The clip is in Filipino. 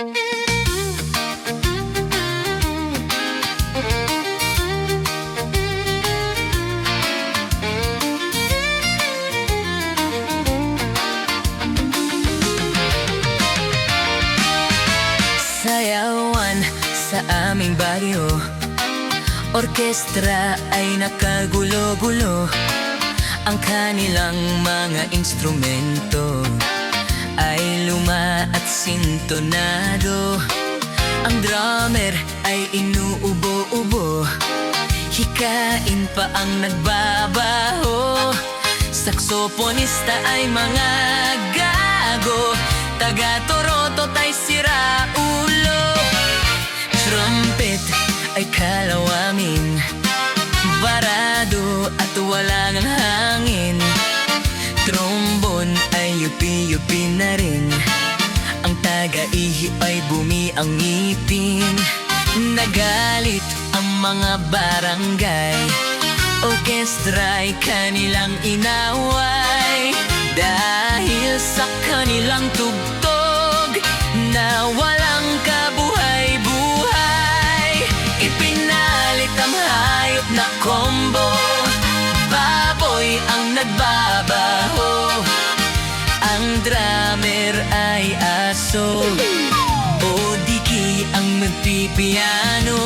Sayawan sa aming baryo, orkestra ay nakagulo-gulo. Ang kanilang mga instrumento ay luma at sintonado. Ang drummer ay inuubo-ubo, hikain pa ang nagbabaho. Saksoponista ay mga gago, taga-torotot ay siraulo. Trumpet ay kalawaming barado at wala ng hangin. Trombone ay yupi-yupi na rin, ang taga-ihi ay bumi ang ngipin. Nagalit ang mga barangay, orkestra'y kanilang inaway. Dahil sa kanilang tugtog na walang kabuhay-buhay, ipinalit ang hayop na combo, baboy ang nagbabaho. Ang drummer ay aso, o diki ang magpipiano.